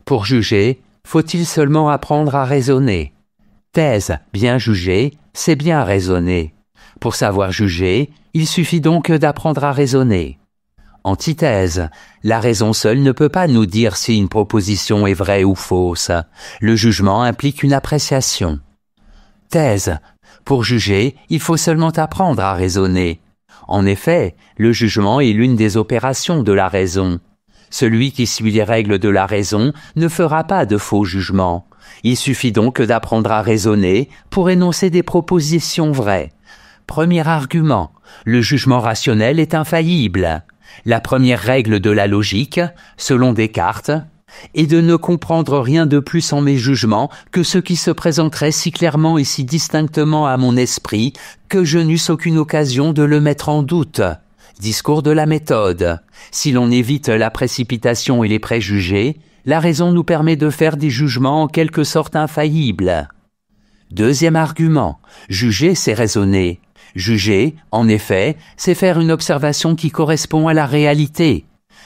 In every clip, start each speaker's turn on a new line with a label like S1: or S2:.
S1: Pour juger, faut-il seulement apprendre à raisonner? Thèse, bien juger, c'est bien raisonner. Pour savoir juger, il suffit donc d'apprendre à raisonner. Antithèse, la raison seule ne peut pas nous dire si une proposition est vraie ou fausse. Le jugement implique une appréciation. Thèse, pour juger, il faut seulement apprendre à raisonner. En effet, le jugement est l'une des opérations de la raison. Celui qui suit les règles de la raison ne fera pas de faux jugements. Il suffit donc d'apprendre à raisonner pour énoncer des propositions vraies. Premier argument, le jugement rationnel est infaillible. La première règle de la logique, selon Descartes, est de ne comprendre rien de plus en mes jugements que ce qui se présenterait si clairement et si distinctement à mon esprit que je n'eusse aucune occasion de le mettre en doute. Discours de la méthode. Si l'on évite la précipitation et les préjugés, la raison nous permet de faire des jugements en quelque sorte infaillibles. Deuxième argument, juger c'est raisonner. Juger, en effet, c'est faire une observation qui correspond à la réalité.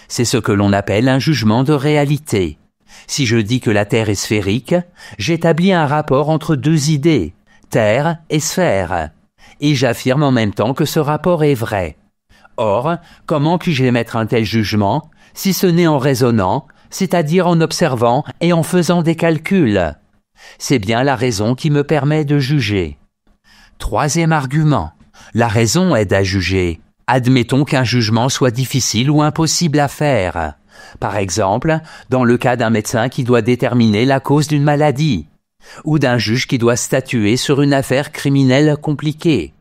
S1: C'est ce que l'on appelle un jugement de réalité. Si je dis que la Terre est sphérique, j'établis un rapport entre deux idées, Terre et sphère, et j'affirme en même temps que ce rapport est vrai. Or, comment puis-je émettre un tel jugement, si ce n'est en raisonnant, c'est-à-dire en observant et en faisant des calculs? C'est bien la raison qui me permet de juger. Troisième argument, la raison aide à juger. Admettons qu'un jugement soit difficile ou impossible à faire. Par exemple, dans le cas d'un médecin qui doit déterminer la cause d'une maladie, ou d'un juge qui doit statuer sur une affaire criminelle compliquée.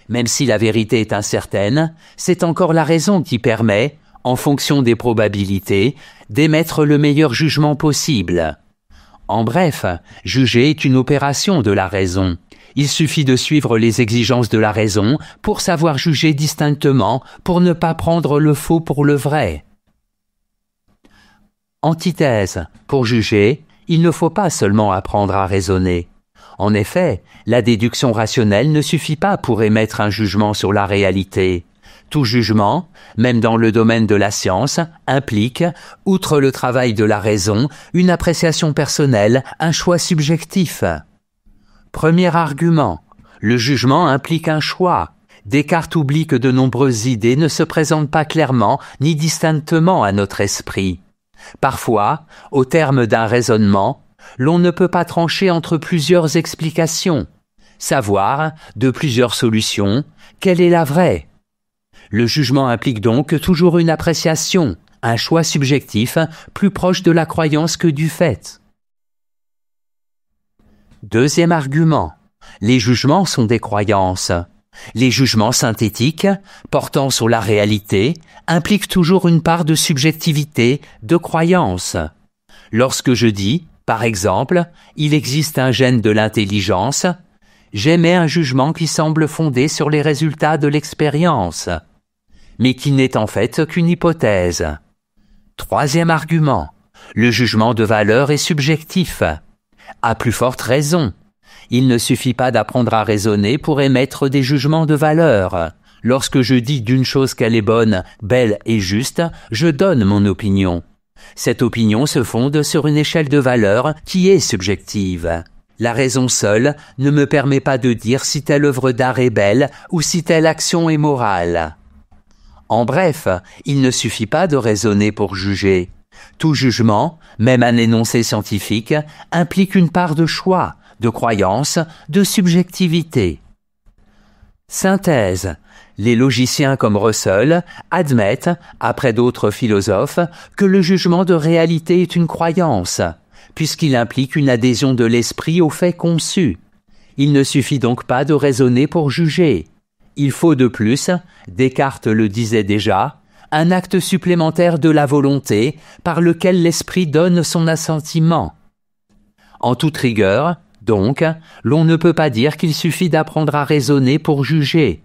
S1: Même si la vérité est incertaine, c'est encore la raison qui permet, en fonction des probabilités, d'émettre le meilleur jugement possible. En bref, juger est une opération de la raison. Il suffit de suivre les exigences de la raison pour savoir juger distinctement, pour ne pas prendre le faux pour le vrai. Antithèse. Pour juger, il ne faut pas seulement apprendre à raisonner. En effet, la déduction rationnelle ne suffit pas pour émettre un jugement sur la réalité. Tout jugement, même dans le domaine de la science, implique, outre le travail de la raison, une appréciation personnelle, un choix subjectif. Premier argument, le jugement implique un choix. Descartes oublie que de nombreuses idées ne se présentent pas clairement ni distinctement à notre esprit. Parfois, au terme d'un raisonnement, l'on ne peut pas trancher entre plusieurs explications, savoir, de plusieurs solutions, quelle est la vraie. Le jugement implique donc toujours une appréciation, un choix subjectif plus proche de la croyance que du fait. Deuxième argument, les jugements sont des croyances. Les jugements synthétiques, portant sur la réalité, impliquent toujours une part de subjectivité, de croyance. Lorsque je dis, par exemple, il existe un gène de l'intelligence, j'émets un jugement qui semble fondé sur les résultats de l'expérience, mais qui n'est en fait qu'une hypothèse. Troisième argument, le jugement de valeur est subjectif. À plus forte raison, il ne suffit pas d'apprendre à raisonner pour émettre des jugements de valeur. Lorsque je dis d'une chose qu'elle est bonne, belle et juste, je donne mon opinion. Cette opinion se fonde sur une échelle de valeur qui est subjective. La raison seule ne me permet pas de dire si telle œuvre d'art est belle ou si telle action est morale. En bref, il ne suffit pas de raisonner pour juger. Tout jugement, même un énoncé scientifique, implique une part de choix, de croyance, de subjectivité. Synthèse. Les logiciens comme Russell admettent, après d'autres philosophes, que le jugement de réalité est une croyance, puisqu'il implique une adhésion de l'esprit aux faits conçus. Il ne suffit donc pas de raisonner pour juger. Il faut de plus, Descartes le disait déjà, un acte supplémentaire de la volonté par lequel l'esprit donne son assentiment. En toute rigueur, donc, l'on ne peut pas dire qu'il suffit d'apprendre à raisonner pour juger.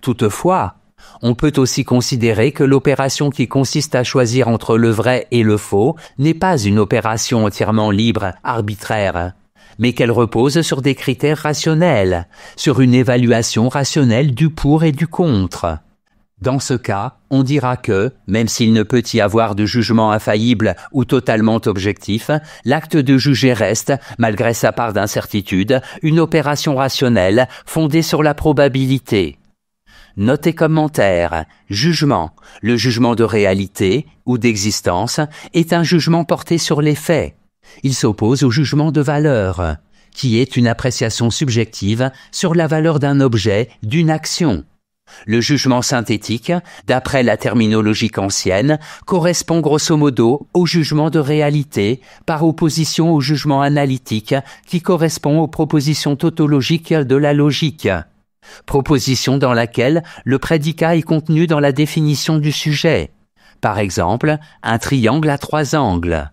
S1: Toutefois, on peut aussi considérer que l'opération qui consiste à choisir entre le vrai et le faux n'est pas une opération entièrement libre, arbitraire, mais qu'elle repose sur des critères rationnels, sur une évaluation rationnelle du pour et du contre. Dans ce cas, on dira que, même s'il ne peut y avoir de jugement infaillible ou totalement objectif, l'acte de juger reste, malgré sa part d'incertitude, une opération rationnelle fondée sur la probabilité. Note et commentaire. Jugement. Le jugement de réalité ou d'existence est un jugement porté sur les faits. Il s'oppose au jugement de valeur, qui est une appréciation subjective sur la valeur d'un objet, d'une action. Le jugement synthétique, d'après la terminologie kantienne, correspond grosso modo au jugement de réalité, par opposition au jugement analytique, qui correspond aux propositions tautologiques de la logique. Proposition dans laquelle le prédicat est contenu dans la définition du sujet. Par exemple, un triangle à 3 angles.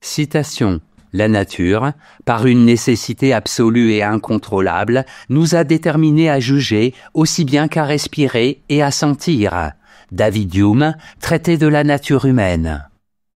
S1: Citation. La nature, par une nécessité absolue et incontrôlable, nous a déterminés à juger aussi bien qu'à respirer et à sentir. David Hume, Traité de la nature humaine.